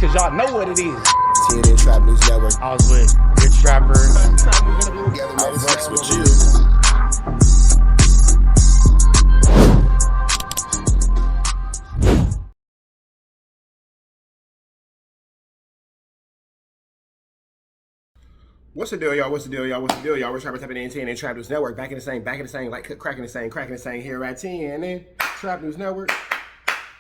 cause y'all know what it is. TNN Trap News Network. I was with Rich Trapper. I fucks with you. What's the deal, y'all? What's the deal, y'all? What's the deal, y'all? We're tapping in TNN Trap News Network. Back in the same, like cracking the same here at TNN Trap News Network.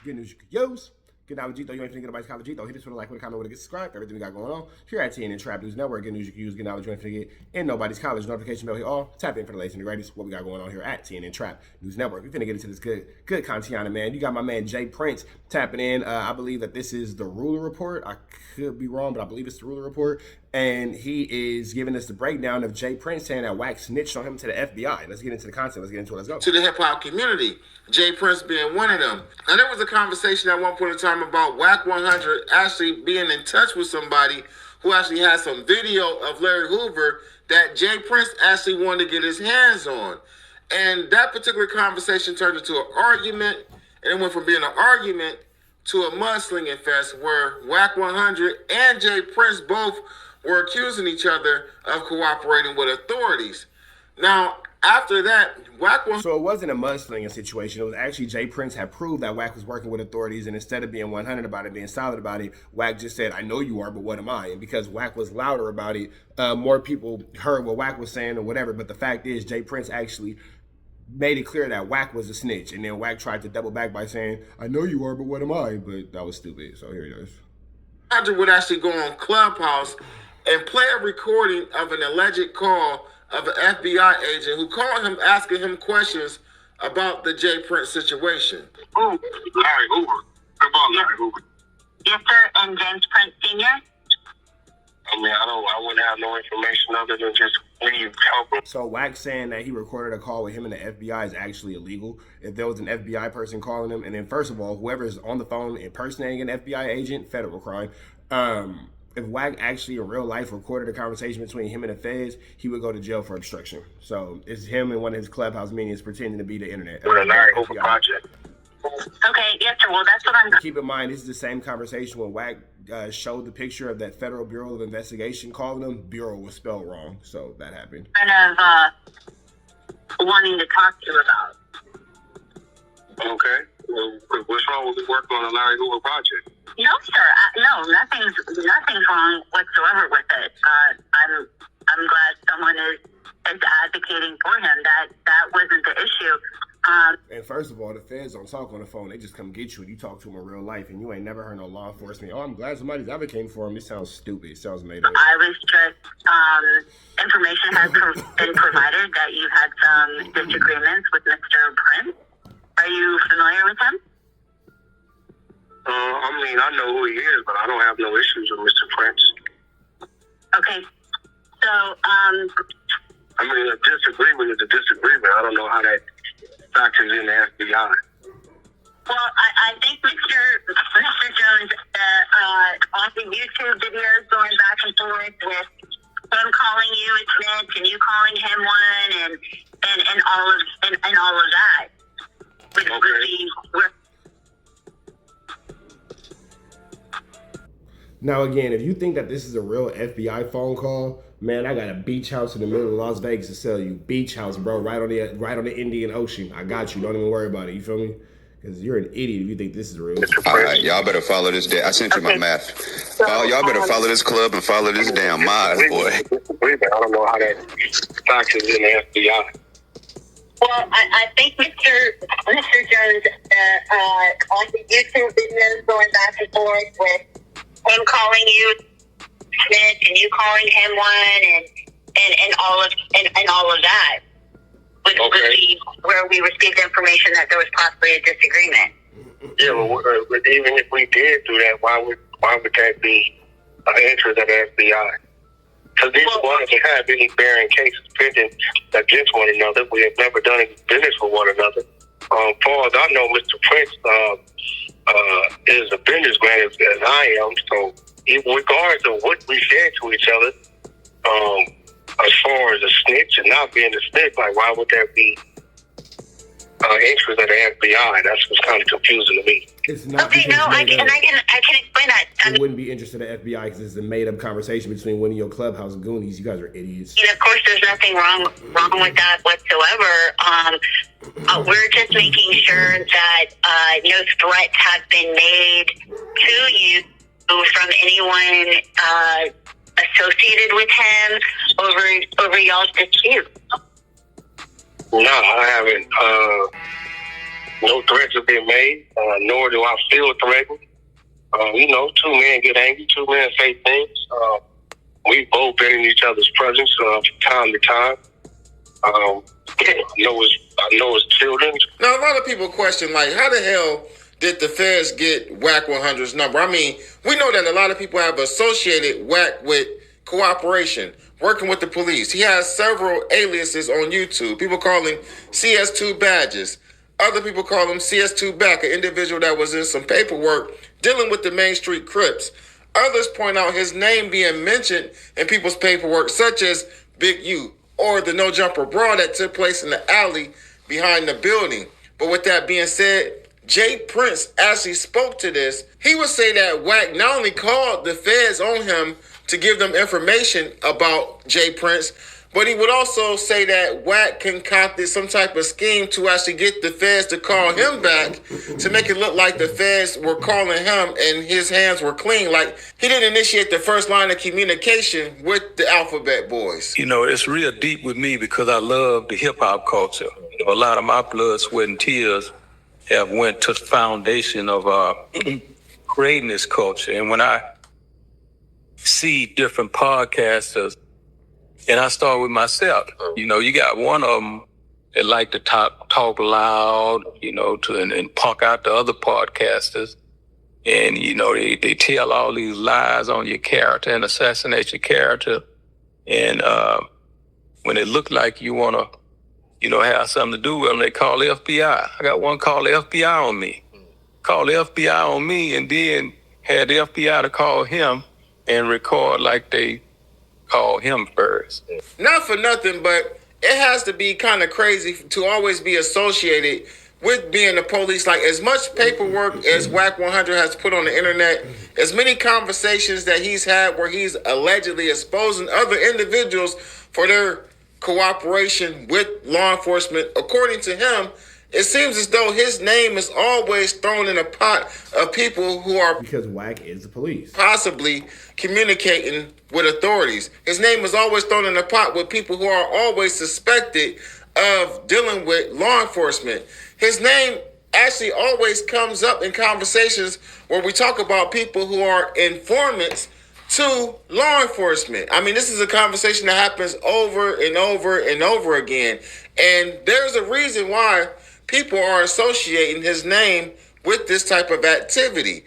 Good news you could use. Good night with Gito. You ain't finna get nobody's call with Gito. Hit us with a like, with a comment, with a get subscribed. Everything we got going on here at TNN Trap News Network. Good news you can use. Good knowledge you ain't finna get in nobody's college. Notification bell here all. Tap in for the latest and the greatest. What we got going on here at TNN Trap News Network. We finna get into this good content, man. You got my man Jay Prince tapping in. I believe that this is the Ruler Report. I could be wrong, but I believe it's the Ruler Report. And he is giving us the breakdown of Jay Prince saying that WACK snitched on him to the FBI. Let's get into the content. Let's get into it. Let's go. To the hip-hop community, Jay Prince being one of them. And there was a conversation at one point in time about WACK100 actually being in touch with somebody who actually had some video of Larry Hoover that Jay Prince actually wanted to get his hands on. And that particular conversation turned into an argument, and it went from being an argument to a mudslinging fest where WACK100 and Jay Prince both were accusing each other of cooperating with authorities. Now, after that, WACK100... So it wasn't a mudslinging situation. It was actually Jay Prince had proved that WACK was working with authorities, and instead of being 100 about it, being solid about it, WACK just said, I know you are, but what am I? And because WACK was louder about it, more people heard what WACK was saying or whatever. But the fact is, Jay Prince actually made it clear that WACK was a snitch. And then WACK tried to double back by saying, I know you are, but what am I? But that was stupid. So here it is. WACK would actually go on Clubhouse and play a recording of an alleged call of an FBI agent who called him asking him questions about the Jay Prince situation. Oh, Larry Hoover. About Larry Hoover. Yes, sir, and James Prince Sr.? I mean, I wouldn't have no information other than just leave helping. So WACK saying that he recorded a call with him and the FBI is actually illegal. If there was an FBI person calling him, and then first of all, whoever's on the phone impersonating an FBI agent, federal crime. If WACK actually in real life recorded a conversation between him and the feds, he would go to jail for obstruction. So it's him and one of his Clubhouse minions pretending to be the internet. With a Larry Hoover project. Okay, yes, sir. Well, that's what I'm... Keep in mind, this is the same conversation when WACK showed the picture of that Federal Bureau of Investigation calling him. Bureau was spelled wrong, so that happened. Kind of wanting to talk to you about. Okay. Well, what's wrong with me working on a Larry Hoover project? No, sir. No, nothing's wrong whatsoever with it. I'm glad someone is advocating for him. That wasn't the issue. And first of all, the feds don't talk on the phone. They just come get you and you talk to them in real life, and you ain't never heard no law enforcement. Oh, I'm glad somebody's advocating for him. This sounds stupid. It sounds made up. I was just, information has been provided that you had some disagreements with Mr. Prince. Are you familiar with him? I mean, I know who he is, but I don't have no issues with Mr. Prince. Okay. So, I mean, a disagreement is a disagreement. I don't know how that factors in the FBI. Well, I think Mr. Jones, on the YouTube videos going back and forth with him calling you a snitch and you calling him one and all of that. Now, again, if you think that this is a real FBI phone call, man, I got a beach house in the middle of Las Vegas to sell you. Beach house, bro, right on the Indian Ocean. I got you. Don't even worry about it. You feel me? Because you're an idiot if you think this is real. All right, y'all better follow this. I sent you my map. Y'all better follow this club and follow this damn Miles, boy. I don't know how that factors in the FBI. Well, I think Mr. Jones, on the YouTube videos going back and forth with him calling you snitch and you calling him one and all of that would be where we received information that there was possibly a disagreement. Yeah, but even if we did do that, why would that be an interest of the FBI? Because these one doesn't have any bearing cases pending against one another. We have never done any business with one another. Far as I know, Mr. Prince is a businessman as I am. So, regardless of what we said to each other, as far as a snitch and not being a snitch, like why would that be interest of the FBI? That's what's kind of confusing to me. It's not okay, no, I can explain that. it wouldn't be interested in the FBI because it's a made-up conversation between one of your clubhouse goonies. You guys are idiots. And of course, there's nothing wrong with that whatsoever. We're just making sure that no threats have been made to you from anyone associated with him over y'all's dispute. No, I haven't. No threats have been made, nor do I feel threatened. Two men get angry, two men say things. We've both been in each other's presence from time to time. I know it's children. Now, a lot of people question, like, how the hell did the feds get WACK100's number? I mean, we know that a lot of people have associated WACK with cooperation, working with the police. He has several aliases on YouTube. People call him CS2 Badges. Other people call him CS2 Back, an individual that was in some paperwork dealing with the Main Street Crips. Others point out his name being mentioned in people's paperwork, such as Big U or the No Jumper Brawl that took place in the alley behind the building. But with that being said, Jay Prince actually spoke to this. He would say that WACK not only called the feds on him to give them information about Jay Prince, but he would also say that WACK concocted some type of scheme to actually get the feds to call him back to make it look like the feds were calling him and his hands were clean. Like he didn't initiate the first line of communication with the Alphabet Boys. It's real deep with me because I love the hip hop culture. A lot of my blood, sweat, and tears have went to the foundation of creating this culture. And when I see different podcasters, and I start with myself, you got one of them that like to talk loud, and punk out the other podcasters. And, they tell all these lies on your character and assassinate your character. And when it look like you want to, have something to do with them, they call the FBI. I got one call the FBI on me. Call the FBI on me and then had the FBI to call him and record like they call him first. Not for nothing, but it has to be kind of crazy to always be associated with being the police. Like as much paperwork as WACK100 has put on the internet, as many conversations that he's had where he's allegedly exposing other individuals for their cooperation with law enforcement. According to him, it seems as though his name is always thrown in a pot of people who are, because WACK is the police, possibly communicating with authorities. His name is always thrown in a pot with people who are always suspected of dealing with law enforcement. His name actually always comes up in conversations where we talk about people who are informants to law enforcement. I mean, this is a conversation that happens over and over and over again. And there's a reason why people are associating his name with this type of activity.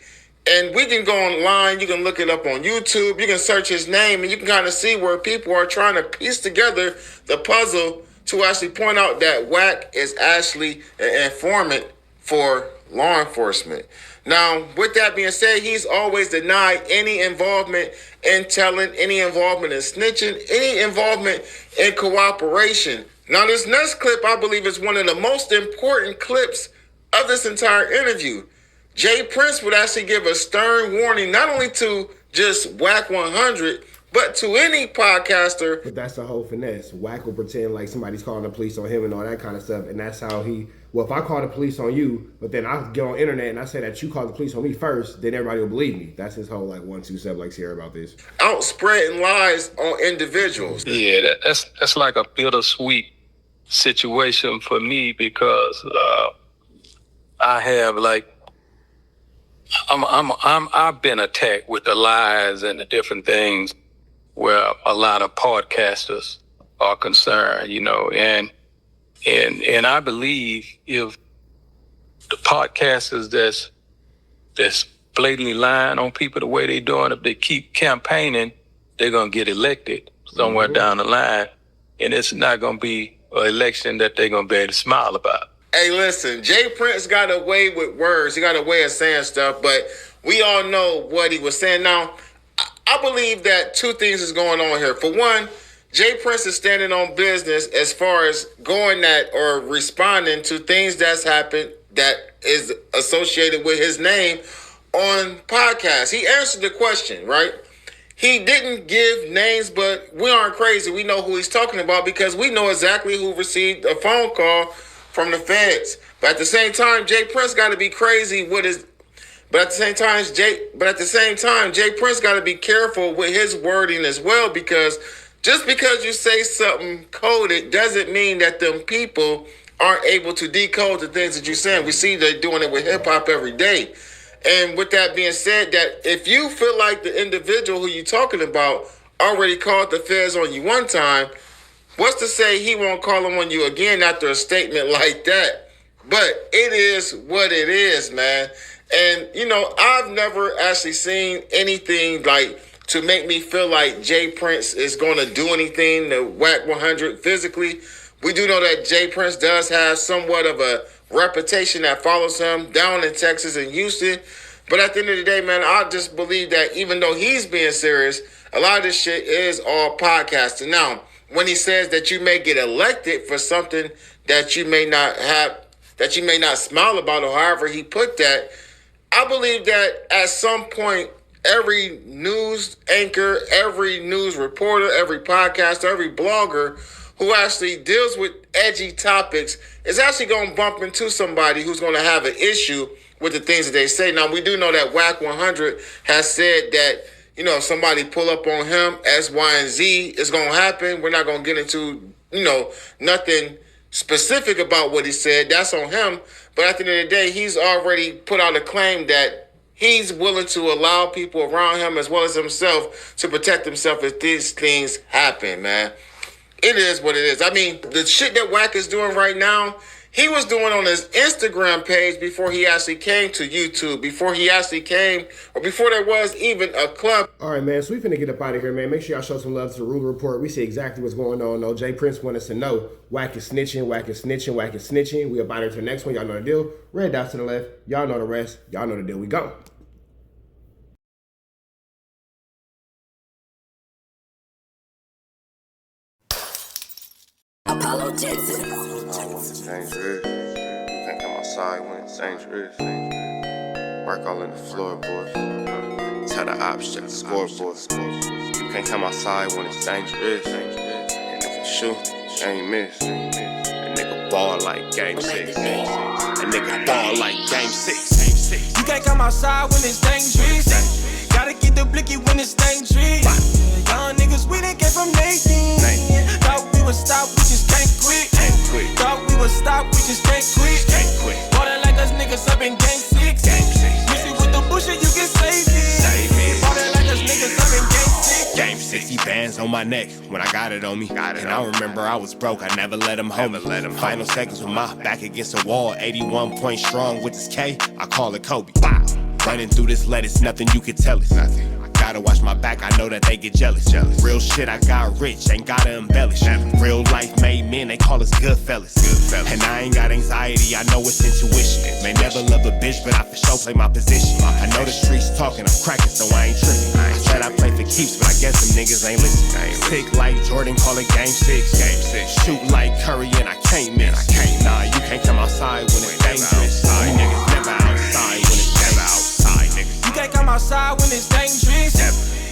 And we can go online, you can look it up on YouTube, you can search his name, and you can kind of see where people are trying to piece together the puzzle to actually point out that WACK is actually an informant for law enforcement. Now, with that being said, he's always denied any involvement in telling, any involvement in snitching, any involvement in cooperation. Now, this next clip, I believe, is one of the most important clips of this entire interview. Jay Prince would actually give a stern warning, not only to just WACK100, but to any podcaster. But that's the whole finesse. WACK will pretend like somebody's calling the police on him and all that kind of stuff. And that's how if I call the police on you, but then I get on internet and I say that you called the police on me first, then everybody will believe me. That's his whole 1-2-7 like Sierra about this. Out spreading lies on individuals. Yeah, that's like a bittersweet situation for me because I have I've been attacked with the lies and the different things where a lot of podcasters are concerned, and I believe if the podcasters that's blatantly lying on people the way they're doing, if they keep campaigning, they're gonna get elected somewhere down the line, and it's not gonna be an election that they're gonna be able to smile about. Hey, listen, Jay Prince got a way with words. He got a way of saying stuff, but we all know what he was saying. Now, I believe that two things is going on here. For one, Jay Prince is standing on business as far as going at or responding to things that's happened that is associated with his name on podcast. He answered the question, right? He didn't give names, but we aren't crazy. We know who he's talking about because we know exactly who received a phone call from the feds. But at the same time, Jay Prince got to be crazy with his. But at the same time, Jay Prince got to be careful with his wording as well, because just because you say something coded doesn't mean that them people aren't able to decode the things that you're saying. We see they're doing it with hip hop every day. And with that being said, that if you feel like the individual who you're talking about already called the feds on you one time, what's to say he won't call them on you again after a statement like that? But it is what it is, man. And, you know, I've never actually seen anything like to make me feel like Jay Prince is going to do anything to WACK100 physically. We do know that Jay Prince does have somewhat of a reputation that follows him down in Texas and Houston. But at the end of the day, man, I just believe that even though he's being serious, a lot of this shit is all podcasting. Now, when he says that you may get elected for something that you may not have, that you may not smile about, or however he put that, I believe that at some point, every news anchor, every news reporter, every podcaster, every blogger who actually deals with edgy topics is actually going to bump into somebody who's going to have an issue with the things that they say. Now, we do know that WACK100 has said that, you know, if somebody pull up on him, X, Y, and Z is going to happen. We're not going to get into, you know, nothing specific about what he said. That's on him. But at the end of the day, he's already put out a claim that he's willing to allow people around him as well as himself to protect himself if these things happen, man. It is what it is. I mean, the shit that Wack is doing right now, he was doing on his Instagram page before he actually came to YouTube, before he actually came, or before there was even a club. All right, man, so we finna get up out of here, man. Make sure y'all show some love to the Ruler Report. We see exactly what's going on, though. Jay Prince want us to know Wack is snitching, Wack is snitching, Wack is snitching. We up out here to the next one. Y'all know the deal. Red dots to the left. Y'all know the rest. Y'all know the deal. We go. Apollo Texas. It's dangerous. You can't come outside when it's dangerous. Work all in the floorboards. Tell the ops check the scoreboard. You can't come outside when it's dangerous. And if you shoot, you ain't miss. A nigga ball like game 6. A nigga ball like game 6. You can't come outside when it's dangerous. Gotta get the blicky when it's dangerous. Young niggas, we done came from Nathan. Thought we would stop, we just can't quit. Thought we would stop, we just can't quit. Water like us niggas up in game 6. Missy with the bullshit, you can save it. Water like us niggas up in game 6. Game 60 bands on my neck when I got it on me. And I remember I was broke, I never let him hold me. Final seconds with my back against the wall. 81 points strong with this K, I call it Kobe. Running through this lettuce, nothing you can tell us. Gotta watch my back, I know that they get jealous. Real shit, I got rich, ain't gotta embellish. Real life made men, they call us good fellas. And I ain't got anxiety, I know it's intuition. May never love a bitch, but I for sure play my position. I know the streets talking, I'm cracking, so I ain't tripping. I said I play for keeps, but I guess them niggas ain't listening. Sick like Jordan, call it game 6. Shoot like Curry, and I can't miss. Nah, you can't come outside when it's dangerous. You niggas never outside when it's never outside, nigga. You can't come outside when it's dangerous.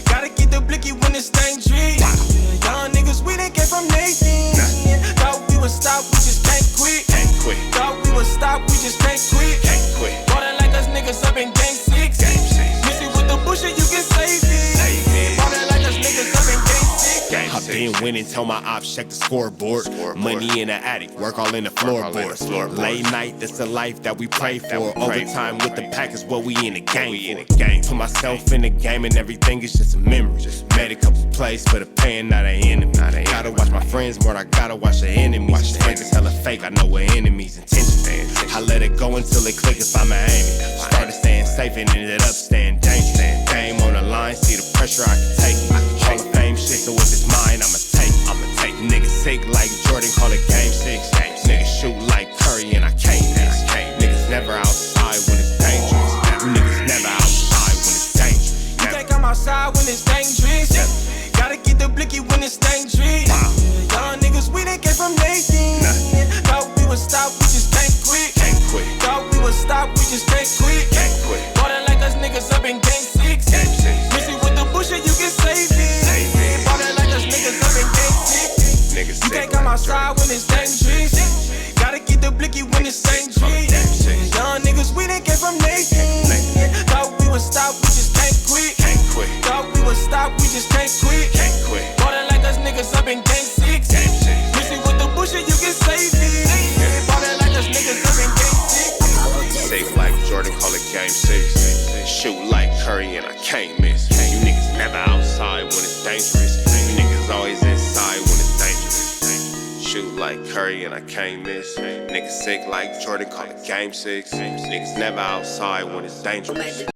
Gotta get the blicky when it's dangerous. Young niggas, we done came from Nathan. Thought we would stop, we just can't quit. Thought we would stop, we just can't quit. Water like us niggas up in game 6. Missy with the bullshit, you can save it. Water like us niggas up in game 6. I've been winning, tell my ops check the scoreboard. Money in the attic, work all in the floorboards. Late night, that's the life that we pray for. Overtime with the pack is what we in the game for. Put myself in the game and everything is just a memory. Made a couple plays for the pain, not an enemy. Gotta watch my friends more, I gotta watch the enemies. Friends is hella fake, I know what enemies intentions. I let it go until it click if I'm aiming. Started staying safe and ended up staying dangerous. Game on the line, see the pressure I can take. Hall of Fame shit, so if it's mine, I'ma take. Niggas sick like Jordan, call it game 6. Niggas shoot like Curry and I can't miss. Niggas never outside when it's dangerous. Niggas never outside when it's dangerous. You can't come outside when it's dangerous. Gotta get the blicky when it's dangerous. Young niggas, we done came from Nathan. Thought we would stop, we just can't quit. Thought we would stop, we just can't quit. Water like us niggas outside when it's dangerous. Gotta keep the blicky when it's dangerous. Young niggas, we done came from Nathan. Thought we would stop, we just can't quit. Thought we would stop, we just can't quit. Ballin' like us niggas up in game 6. Missing with the bullshit, you can save it. Ballin' like us niggas up in game 6. Safe like Jordan, call it game 6. Shoot like Curry and I can't miss. You niggas never outside when it's dangerous. You niggas always inside when it's dangerous. Shoot like Curry and I can't miss. Niggas sick like Jordan, call it game 6. Niggas never outside when it's dangerous.